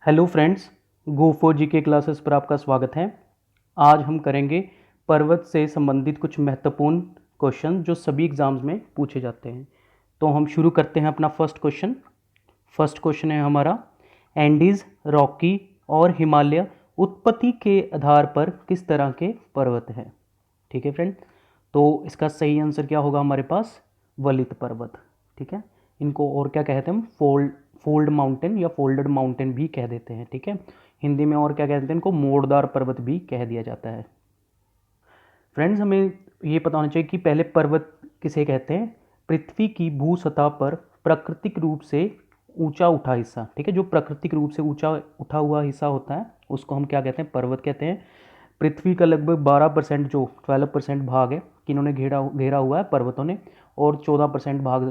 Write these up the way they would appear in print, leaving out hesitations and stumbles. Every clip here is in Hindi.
Hello friends, go for GK classes पर आपका स्वागत है। आज हम करेंगे पर्वत से संबंधित कुछ महत्वपूर्ण क्वेश्चन जो सभी एग्जाम्स में पूछे जाते हैं। तो हम शुरू करते हैं अपना फर्स्ट क्वेश्चन। फर्स्ट क्वेश्चन है हमारा, एंडीज, रॉकी और हिमालय उत्पत्ति के आधार पर किस तरह के पर्वत हैं? ठीक है फ्रेंड, तो इसका सही आंसर क्या होगा हमारे पास? वलित पर्वत। ठीक है, इनको और क्या कहते हैं हम? फोल्ड माउंटेन या फोल्डेड माउंटेन भी कह देते हैं। ठीक है, हिंदी में और क्या कहते हैं इनको? मोड़दार पर्वत भी कह दिया जाता है। फ्रेंड्स, हमें ये पता होना चाहिए कि पहले पर्वत किसे कहते हैं? पृथ्वी की भू सतह पर प्राकृतिक रूप से ऊंचा उठा हिस्सा। ठीक है, जो प्राकृतिक रूप से ऊंचा उठा हुआ हिस्सा होता है उसको हम क्या कहते हैं? पर्वत कहते हैं। पृथ्वी का लगभग 12% जो 12% भाग है किन्होंने घेरा घेरा हुआ है? पर्वतों ने। और 14% भाग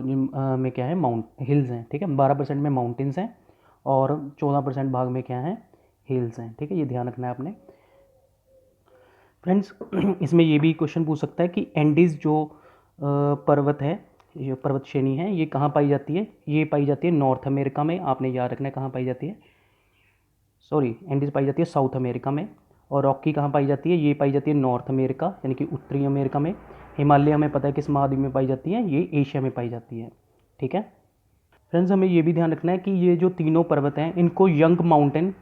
में क्या है? माउंट हिल्स हैं। ठीक है, 12% में माउंटेन्स हैं और 14% भाग में क्या है? हिल्स हैं। ठीक है, ये ध्यान रखना है आपने। फ्रेंड्स, इसमें ये भी क्वेश्चन पूछ सकता है कि एंडीज जो पर्वत है, ये पर्वत श्रेणी है, ये कहाँ पाई जाती है? ये पाई जाती है नॉर्थ अमेरिका में। आपने याद रखना है कहाँ पाई जाती है। सॉरी, एंडीज पाई जाती है साउथ अमेरिका में। और रॉकी कहाँ पाई जाती है? ये पाई जाती है नॉर्थ अमेरिका यानी कि उत्तरी अमेरिका में। हिमालय हमें पता है किस महाद्वीप में पाई जाती है? ये एशिया में पाई जाती है। ठीक है फ्रेंड्स, हमें ये भी ध्यान रखना है कि ये जो तीनों पर्वत हैं इनको यंग माउंटेन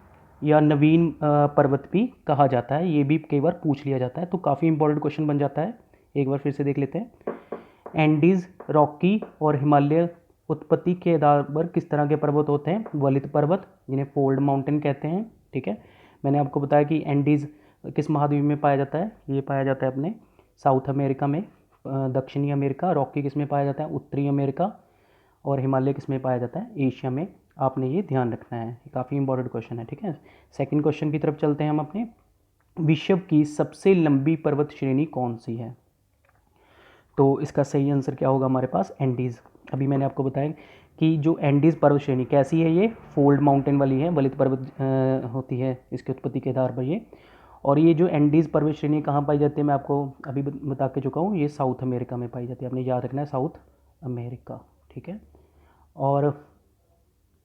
या नवीन पर्वत भी कहा जाता है। ये भी कई बार पूछ लिया जाता है, तो काफ़ी इंपॉर्टेंट क्वेश्चन बन जाता है। एक बार फिर से देख लेते हैं। एंडीज, रॉकी और हिमालय उत्पत्ति के आधार पर किस तरह के पर्वत होते हैं? वलित पर्वत, जिन्हें फोल्ड माउंटेन कहते हैं। ठीक है, मैंने आपको बताया कि एंडीज किस महाद्वीप में पाया जाता है? ये पाया जाता है अपने साउथ अमेरिका में, दक्षिणी अमेरिका। रॉकी किस में पाया जाता है? उत्तरी अमेरिका। और हिमालय किस में पाया जाता है? एशिया में। आपने ये ध्यान रखना है, काफ़ी इंपॉर्टेंट क्वेश्चन है। ठीक है, सेकंड क्वेश्चन की तरफ चलते हैं हम अपने। विश्व की सबसे लंबी पर्वत श्रेणी कौन सी है? तो इसका सही आंसर क्या होगा हमारे पास? एंडीज़। अभी मैंने आपको बताया कि जो एंडीज़ पर्वत श्रेणी कैसी है, ये फोल्ड माउंटेन वाली है, वलित पर्वत होती है इसकी उत्पत्ति के आधार पर ये। और ये जो एंडीज़ पर्वत श्रेणी कहाँ पाई जाती है मैं आपको अभी बता के चुका हूँ, ये साउथ अमेरिका में पाई जाती है। आपने याद रखना है, साउथ अमेरिका। ठीक है, और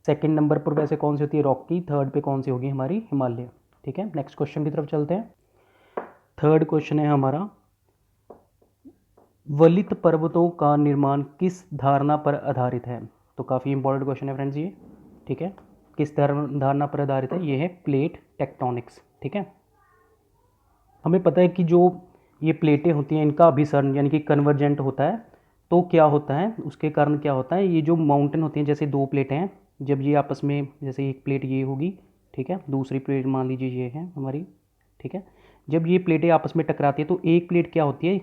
सेकंड नंबर पर वैसे कौन सी होती है? रॉकी। थर्ड पे कौन सी होगी? हमारी हिमालय। ठीक है, नेक्स्ट क्वेश्चन की तरफ चलते हैं। थर्ड क्वेश्चन है हमारा, वलित पर्वतों का निर्माण किस धारणा पर आधारित है? तो काफ़ी इंपॉर्टेंट क्वेश्चन है फ्रेंड्स ये। ठीक है, किस धारणा पर आधारित है? ये है प्लेट टेक्टोनिक्स। ठीक है, हमें पता है कि जो ये प्लेटें होती हैं इनका अभिसरण यानी कि कन्वर्जेंट होता है। तो क्या होता है उसके कारण? क्या होता है, ये जो माउंटेन होती हैं, जैसे दो प्लेटें हैं, जब ये आपस में, जैसे एक प्लेट ये होगी, ठीक है, दूसरी प्लेट मान लीजिए ये है हमारी। ठीक है, जब ये प्लेटें आपस में टकराती है तो एक प्लेट क्या होती है?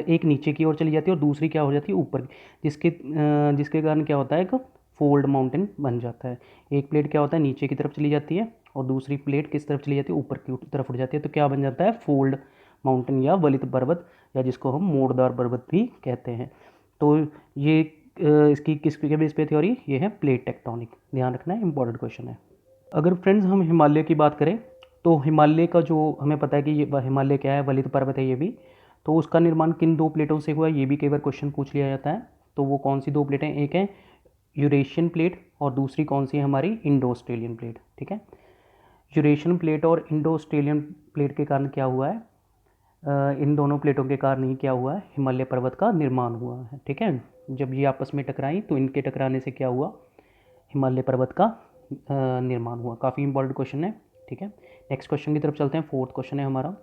एक नीचे की ओर चली जाती है और दूसरी क्या हो जाती है? ऊपर। जिसके कारण क्या होता है? एक फोल्ड माउंटेन बन जाता है। एक प्लेट क्या होता है? नीचे की तरफ चली जाती है और दूसरी प्लेट किस तरफ चली जाती है? ऊपर की तरफ उठ जाती है। तो क्या बन जाता है? फोल्ड माउंटेन या वलित पर्वत, या जिसको हम मोड़दार पर्वत भी कहते हैं। तो ये इसकी किसके बेस पे थ्योरी? ये है प्लेट टेक्टोनिक। ध्यान रखना है, इंपॉर्टेंट क्वेश्चन है। अगर फ्रेंड्स हम हिमालय की बात करें तो हिमालय का जो हमें पता है कि ये हिमालय क्या है? वलित पर्वत है ये भी। तो उसका निर्माण किन दो प्लेटों से हुआ है? ये भी कई बार क्वेश्चन पूछ लिया जाता है। तो वो कौन सी दो प्लेटें? एक है यूरेशियन प्लेट और दूसरी कौन सी है? हमारी इंडो ऑस्ट्रेलियन प्लेट। ठीक है, यूरेशियन प्लेट और इंडो ऑस्ट्रेलियन प्लेट के कारण क्या हुआ है? इन दोनों प्लेटों के कारण ही क्या हुआ है? हिमालय पर्वत का निर्माण हुआ है। ठीक है, जब ये आपस में टकराई तो इनके टकराने से क्या हुआ? हिमालय पर्वत का निर्माण हुआ। काफ़ी इंपॉर्टेंट क्वेश्चन है। ठीक है, नेक्स्ट क्वेश्चन की तरफ चलते हैं। फोर्थ क्वेश्चन है हमारा,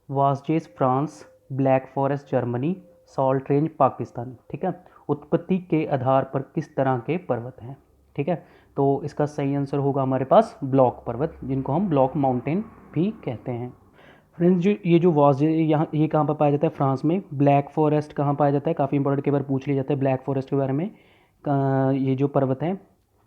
Vosges France, black forest Germany, salt range Pakistan. ठीक है, उत्पत्ति के आधार पर किस तरह के पर्वत हैं? ठीक है, तो इसका सही आंसर होगा हमारे पास ब्लॉक पर्वत, जिनको हम ब्लॉक माउंटेन भी कहते हैं। फ्रेंड्स, जो ये जो वासजे यहाँ ये कहाँ पर पाया जाता है? फ्रांस में। ब्लैक फॉरेस्ट कहाँ पाया जाता है? काफ़ी इंपॉर्टेंट, कई बार पूछ लिया जाता है ब्लैक फॉरेस्ट के बारे में। ये जो पर्वत है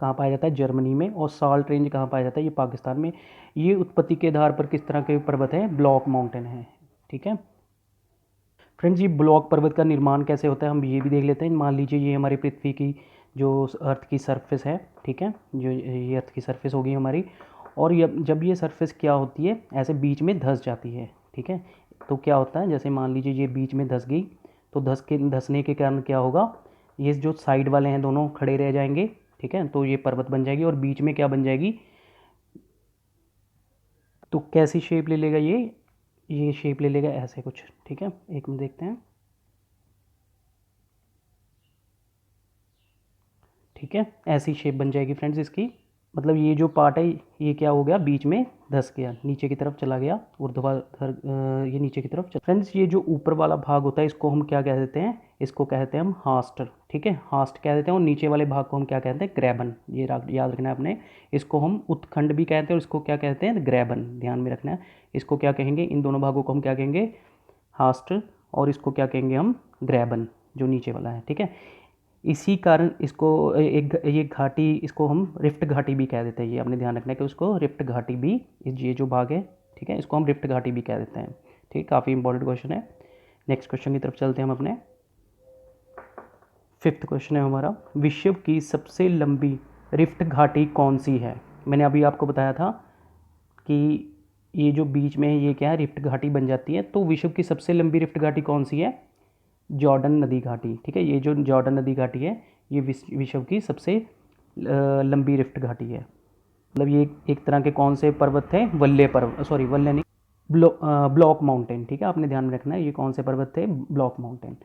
कहाँ पाया जाता है? जर्मनी में। और साल्ट रेंज कहाँ पाया जाता है? ये पाकिस्तान में। ये उत्पत्ति के आधार पर किस तरह के पर्वत हैं? ब्लॉक माउंटेन है। ठीक है फ्रेंड्स, ये ब्लॉक पर्वत का निर्माण कैसे होता है हम ये भी देख लेते हैं। मान लीजिए ये हमारी पृथ्वी की जो अर्थ की सरफेस है, ठीक है, जो ये अर्थ की सरफेस होगी हमारी, और जब ये सरफेस क्या होती है? ऐसे बीच में धंस जाती है। ठीक है, तो क्या होता है? जैसे मान लीजिए ये बीच में धंस गई, तो धंसने के कारण क्या होगा? ये जो साइड वाले हैं दोनों खड़े रह जाएंगे। ठीक है, तो ये पर्वत बन जाएगी और बीच में क्या बन जाएगी? तो कैसी शेप ले लेगा ये शेप ले लेगा ऐसे कुछ, ठीक है। एक मिनट देखते हैं, ठीक है, ऐसी शेप बन जाएगी फ्रेंड्स इसकी। मतलब ये जो पार्ट है ये क्या हो गया, बीच में धंस गया, नीचे की तरफ चला गया, ऊर्ध्वाधर ये नीचे की तरफ फ्रेंड्स ये जो ऊपर वाला भाग होता है इसको हम क्या कह देते हैं, इसको कहते हैं हम हास्ट, ठीक है, हास्ट कह देते हैं। और नीचे वाले भाग को हम क्या कहते हैं, ग्रैबन। ये याद रखना है आपने। इसको हम उत्खंड भी कहते हैं और इसको क्या कहते हैं, ग्रैबन, ध्यान में रखना है। इसको क्या कहेंगे, इन दोनों भागों को हम क्या कहेंगे, हास्ट, और इसको क्या कहेंगे हम, ग्रैबन, जो नीचे वाला है, ठीक है। इसी कारण इसको एक ये घाटी, इसको हम रिफ्ट घाटी भी कह देते हैं। ये आपने ध्यान रखना है कि उसको रिफ्ट घाटी भी, ये जो भाग है, ठीक है, इसको हम रिफ्ट घाटी भी कह देते हैं, ठीक। काफ़ी इंपॉर्टेंट क्वेश्चन है। नेक्स्ट क्वेश्चन की तरफ चलते हैं हम अपने। 5th क्वेश्चन है हमारा, विश्व की सबसे लंबी रिफ्ट घाटी कौन सी है। मैंने अभी आपको बताया था कि ये जो बीच में ये क्या है, रिफ्ट घाटी बन जाती है। तो विश्व की सबसे लंबी रिफ्ट घाटी कौन सी है, जॉर्डन नदी घाटी, ठीक है। ये जो जॉर्डन नदी घाटी है ये विश्व की सबसे लंबी रिफ्ट घाटी है। मतलब ये एक तरह के कौन से पर्वत थे, वल्ले पर्वत, सॉरी वल्ले नहीं, ब्लॉक माउंटेन, ठीक है, आपने ध्यान में रखना है ये कौन से पर्वत थे, ब्लॉक माउंटेन।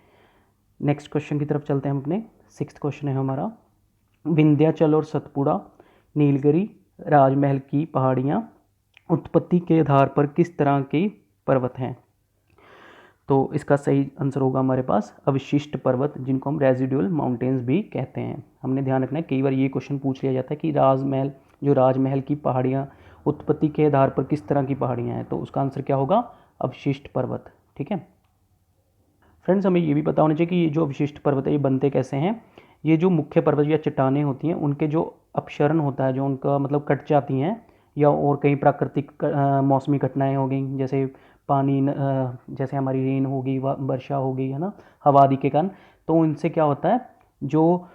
नेक्स्ट क्वेश्चन की तरफ चलते हैं हम अपने। 6th क्वेश्चन है हमारा, विंध्याचल और सतपुड़ा, नीलगिरी, राजमहल की पहाड़ियाँ उत्पत्ति के आधार पर किस तरह के पर्वत हैं। तो इसका सही आंसर होगा हमारे पास अवशिष्ट पर्वत, जिनको हम रेजिडुअल माउंटेन्स भी कहते हैं। हमने ध्यान रखना है, कई बार ये क्वेश्चन पूछ लिया जाता है कि राजमहल की पहाड़ियाँ उत्पत्ति के आधार पर किस तरह की पहाड़ियाँ हैं, तो उसका आंसर क्या होगा, अवशिष्ट पर्वत, ठीक है। फ्रेंड्स हमें ये भी पता होना चाहिए कि ये जो अवशिष्ट पर्वत है ये बनते कैसे हैं। ये जो मुख्य पर्वत या चट्टानें होती हैं उनके जो अपक्षरण होता है, जो उनका मतलब कट जाती हैं, या और कई प्राकृतिक मौसमी घटनाएं हो गई, जैसे पानी जैसे हमारी रेन हो गई, वर्षा हो गई, है ना, हवा आदि के कारण, तो उनसे क्या होता है, जो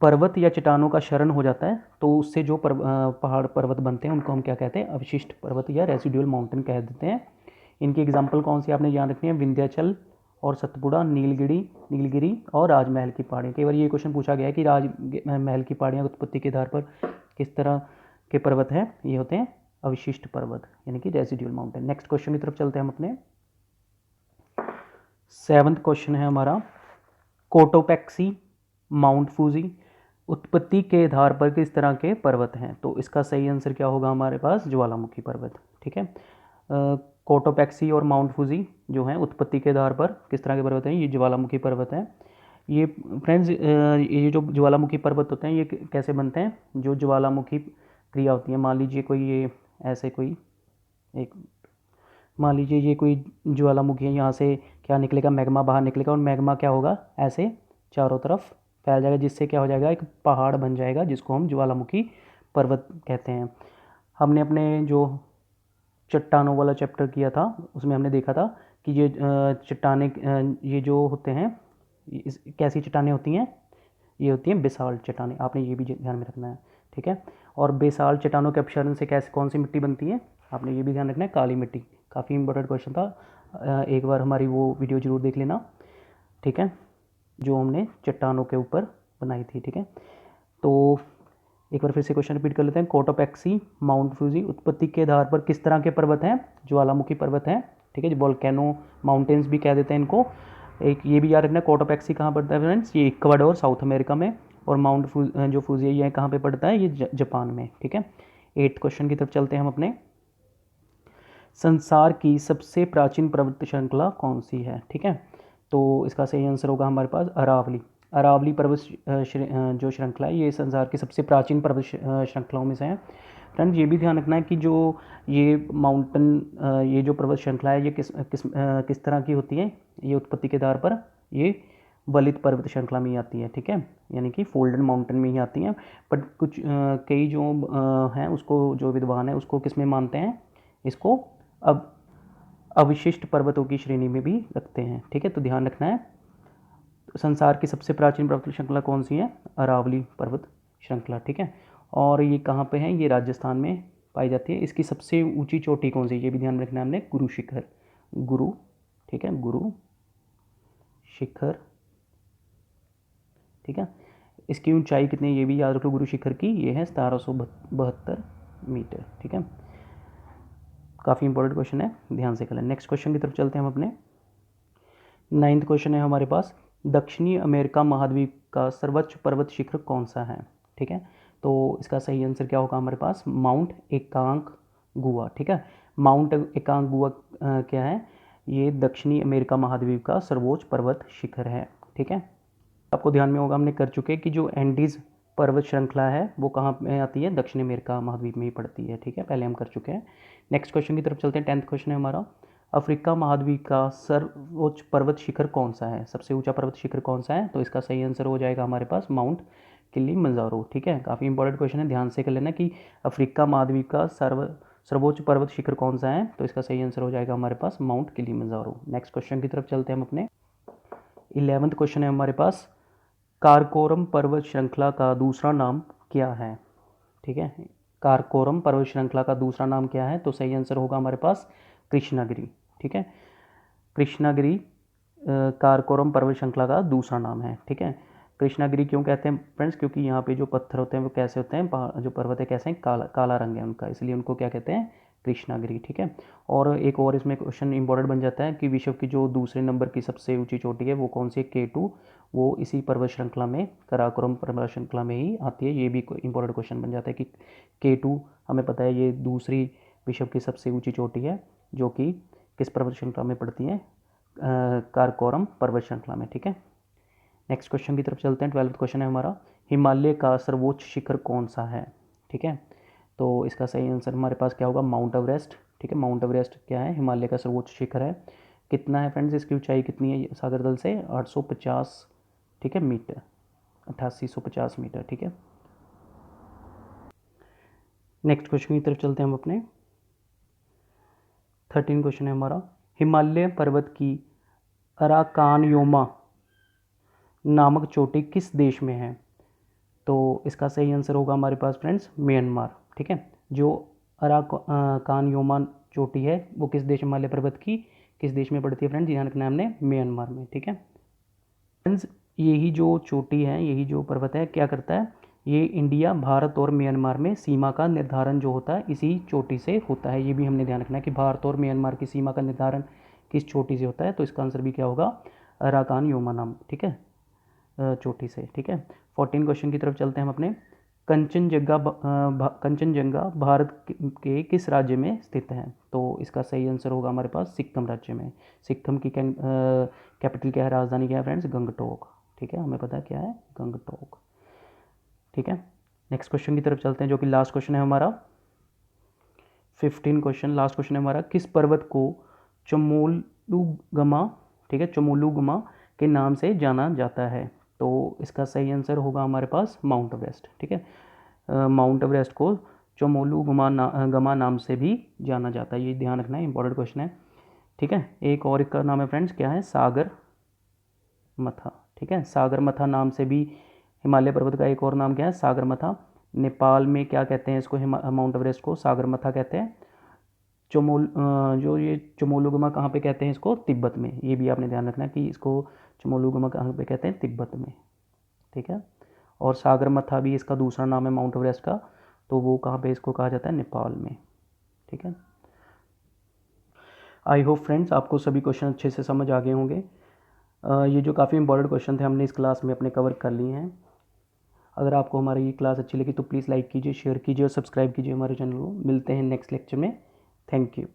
पर्वत या चट्टानों का क्षरण हो जाता है, तो उससे जो पहाड़ पर्वत बनते हैं उनको हम क्या कहते हैं, अवशिष्ट पर्वत या रेसिडुअल माउंटेन कह देते हैं। इनकी एग्जाम्पल कौन सी आपने याद रखनी है, विंध्याचल और सतपुड़ा, नीलगिरी और राजमहल की पहाड़ियाँ। कई बार ये क्वेश्चन पूछा गया है कि राजमहल की पहाड़ियाँ उत्पत्ति के आधार पर किस तरह के पर्वत हैं, ये होते हैं अवशिष्ट पर्वत, यानी कि रेसिडुअल माउंटेन। नेक्स्ट क्वेश्चन की तरफ चलते हैं हम अपने। 7th क्वेश्चन है हमारा, कोटोपैक्सी, माउंट फूजी उत्पत्ति के आधार पर किस तरह के पर्वत हैं। तो इसका सही आंसर क्या होगा हमारे पास, ज्वालामुखी पर्वत, ठीक है। कोटोपैक्सी और माउंट फूजी जो हैं उत्पत्ति के आधार पर किस तरह के पर्वत हैं, ये ज्वालामुखी पर्वत हैं। ये फ्रेंड्स ये जो ज्वालामुखी पर्वत होते हैं ये कैसे बनते हैं, जो ज्वालामुखी क्रिया होती है, मान लीजिए कोई ये ऐसे कोई एक, मान लीजिए ये कोई ज्वालामुखी है, यहाँ से क्या निकलेगा, मैग्मा बाहर निकलेगा, और मैग्मा क्या होगा, ऐसे चारों तरफ फैल जाएगा, जिससे क्या हो जाएगा, एक पहाड़ बन जाएगा, जिसको हम ज्वालामुखी पर्वत कहते हैं। हमने अपने जो चट्टानों वाला चैप्टर किया था उसमें हमने देखा था कि ये चट्टाने ये जो होते हैं, कैसी चट्टानें होती हैं, ये होती हैं बेसाल्ट चट्टानें, आपने ये भी ध्यान में रखना है, ठीक है। और बेसाल्ट चट्टानों के अपक्षरण से कैसे कौन सी मिट्टी बनती है, आपने ये भी ध्यान रखना है, काली मिट्टी। काफ़ी इंपॉर्टेंट क्वेश्चन था, एक बार हमारी वो वीडियो जरूर देख लेना, ठीक है, जो हमने चट्टानों के ऊपर बनाई थी, ठीक है। तो एक बार फिर से क्वेश्चन रिपीट कर लेते हैं, कोटोपैक्सी, माउंट फूजी उत्पत्ति के आधार पर किस तरह के पर्वत हैं, ज्वालामुखी पर्वत हैं, ठीक है, जो वोल्केनो माउंटेन्स भी कह देते हैं इनको। एक ये भी याद रखना, कोटोपैक्सी कहाँ पड़ता है फ्रेंड्स, ये इक्वाडोर साउथ अमेरिका में, और माउंट जो फूजी है ये कहाँ पे पड़ता है, ये जापान में, ठीक है। 8th क्वेश्चन की तरफ चलते हैं हम अपने। संसार की सबसे प्राचीन पर्वत श्रृंखला कौन सी है, ठीक है। तो इसका सही आंसर होगा हमारे पास अरावली पर्वत जो श्रृंखला है ये संसार की सबसे प्राचीन पर्वत श्रृंखलाओं में से है। फ्रेंड्स ये भी ध्यान रखना है कि जो ये माउंटेन ये जो पर्वत श्रृंखला है ये किस तरह की होती है, ये उत्पत्ति के आधार पर ये वलित पर्वत श्रृंखला में ही आती है, ठीक है, यानी कि फोल्डेड माउंटेन में ही आती हैं। बट कुछ कई जो हैं उसको, जो विद्वान है उसको किस में मानते हैं, इसको अब अवशिष्ट पर्वतों की श्रेणी में भी रखते हैं, ठीक है। तो ध्यान रखना है, संसार की सबसे प्राचीन पर्वत श्रृंखला कौन सी है, अरावली पर्वत श्रृंखला, ठीक है। और ये कहाँ पे है, ये राजस्थान में पाई जाती है। इसकी सबसे ऊंची चोटी कौन सी है, ये भी ध्यान में रखना है हमने, गुरु शिखर, ठीक है, गुरु शिखर, ठीक है। इसकी ऊंचाई कितनी है ये भी याद रखो गुरु शिखर की, ये है 1772 मीटर, ठीक है। काफ़ी इंपॉर्टेंट क्वेश्चन है, ध्यान से कर लें। नेक्स्ट क्वेश्चन की तरफ चलते हैं हम अपने। 9th क्वेश्चन है हमारे पास, दक्षिणी अमेरिका महाद्वीप का सर्वोच्च पर्वत शिखर कौन सा है? ठीक है, तो इसका सही आंसर क्या होगा हमारे पास? माउंट एकांकगुआ। ठीक है, माउंट एकांकगुआ क्या है? ये दक्षिणी अमेरिका महाद्वीप का सर्वोच्च पर्वत शिखर है। ठीक है, आपको ध्यान में होगा हमने कर चुके हैं कि जो एंडीज पर्वत श्रृंखला है वो कहाँ में आती है? दक्षिण अमेरिका महाद्वीप में ही पड़ती है। ठीक है, पहले हम कर चुके हैं। नेक्स्ट क्वेश्चन की तरफ चलते हैं। 10th क्वेश्चन है हमारा, अफ्रीका महाद्वीप का सर्वोच्च पर्वत शिखर कौन सा है? सबसे ऊंचा पर्वत शिखर कौन सा है? तो इसका सही आंसर हो जाएगा हमारे पास माउंट किलिमंजारो। ठीक है, काफ़ी इंपॉर्टेंट क्वेश्चन है, ध्यान से कर लेना कि अफ्रीका महाद्वीप का सर्वोच्च पर्वत शिखर कौन सा है? तो इसका सही आंसर हो जाएगा हमारे पास माउंट किलिमंजारो। नेक्स्ट क्वेश्चन की तरफ चलते हैं हम अपने। 11th क्वेश्चन है हमारे पास, काराकोरम पर्वत श्रृंखला का दूसरा नाम क्या है? ठीक है, काराकोरम पर्वत श्रृंखला का दूसरा नाम क्या है? तो सही आंसर होगा हमारे पास कृष्णागिरी। ठीक है, कृष्णागिरी काराकोरम पर्वत श्रृंखला का दूसरा नाम है। ठीक है, कृष्णागिरी क्यों कहते हैं फ्रेंड्स? क्योंकि यहाँ पे जो पत्थर होते हैं वो कैसे होते हैं, जो पर्वत है कैसे हैं? काला काला रंग है उनका, इसलिए उनको क्या कहते हैं? कृष्णागिरी। ठीक है, और एक और इसमें क्वेश्चन इंपॉर्टेंट बन जाता है कि विश्व की जो दूसरे नंबर की सबसे ऊंची चोटी है वो कौन सी है? K2, वो इसी पर्वत श्रृंखला में, काराकोरम पर्वत श्रृंखला में ही आती है। ये भी इंपॉर्टेंट क्वेश्चन बन जाता है कि K2 हमें पता है ये दूसरी विश्व की सबसे ऊंची चोटी है जो कि किस पर्वत श्रृंखला में पड़ती है? काराकोरम पर्वत श्रृंखला में। ठीक है, नेक्स्ट क्वेश्चन की तरफ चलते हैं। 12th क्वेश्चन है हमारा, हिमालय का सर्वोच्च शिखर कौन सा है? ठीक है, तो इसका सही आंसर हमारे पास क्या होगा? Mount Everest. ठीक है, माउंट एवरेस्ट क्या है? हिमालय का सर्वोच्च शिखर है। कितना है फ्रेंड्स? इसकी ऊंचाई कितनी है सागर तल से? 850, ठीक है, मीटर, 8850 मीटर। ठीक है, नेक्स्ट क्वेश्चन की तरफ चलते हैं हम अपने। 13 क्वेश्चन है हमारा, हिमालय पर्वत की अराकानयोमा नामक चोटी किस देश में है? तो इसका सही आंसर होगा हमारे पास फ्रेंड्स म्यांमार। ठीक है, जो अराकानयोमा चोटी है वो किस देश, हिमालय पर्वत की किस देश में पड़ती है फ्रेंड्स? ध्यान रखना है हमने, म्यांमार में। ठीक है फ्रेंड्स, यही जो चोटी है, यही जो पर्वत है क्या करता है? ये इंडिया, भारत और म्यांमार में सीमा का निर्धारण जो होता है इसी चोटी से होता है। ये भी हमने ध्यान रखना है कि भारत और म्यांमार की सीमा का निर्धारण किस चोटी से होता है। तो इसका आंसर भी क्या होगा? अराकानयोमा नाम, ठीक है, चोटी से। ठीक है, 14 क्वेश्चन की तरफ चलते हैं हम अपने। कंचनजंगा भारत के किस राज्य में स्थित है? तो इसका सही आंसर होगा हमारे पास सिक्किम राज्य में। सिक्किम की कैपिटल क्या है, राजधानी क्या है फ्रेंड्स? गंगटोक। ठीक है, हमें पता है क्या है? गंगटोक। ठीक है, नेक्स्ट क्वेश्चन की तरफ चलते हैं जो कि लास्ट क्वेश्चन है हमारा। 15 क्वेश्चन, लास्ट क्वेश्चन है हमारा, किस पर्वत को चमोलुगमा, ठीक है, चमोलुगमा के नाम से जाना जाता है? तो इसका सही आंसर होगा हमारे पास माउंट एवरेस्ट। ठीक है, माउंट एवरेस्ट को चमोलुगमा गमा नाम से भी जाना जाता है, ये ध्यान रखना है, इंपॉर्टेंट क्वेश्चन है। ठीक है, एक और इसका नाम है फ्रेंड्स, क्या है? सागर मथा। ठीक है, सागर मथा नाम से भी हिमालय पर्वत का एक और नाम क्या है? सागर मथा। नेपाल में क्या कहते हैं इसको? माउंट एवरेस्ट को सागर मथा कहते हैं। जो ये चमोलुगमा कहाँ पे कहते हैं इसको? तिब्बत में। ये भी आपने ध्यान रखना है कि इसको चमोलुगमा कहाँ पे कहते हैं? तिब्बत में। ठीक है, और सागर मथा भी इसका दूसरा नाम है माउंट एवरेस्ट का, तो वो कहाँ पे इसको कहा जाता है? नेपाल में। ठीक है, आई होप फ्रेंड्स आपको सभी क्वेश्चन अच्छे से समझ आ गए होंगे। ये जो काफ़ी इंपॉर्टेंट क्वेश्चन थे हमने इस क्लास में अपने कवर कर लिए हैं। अगर आपको हमारी ये क्लास अच्छी लगी तो प्लीज़ लाइक कीजिए, शेयर कीजिए और सब्सक्राइब कीजिए हमारे चैनल को। मिलते हैं नेक्स्ट लेक्चर में। Thank you.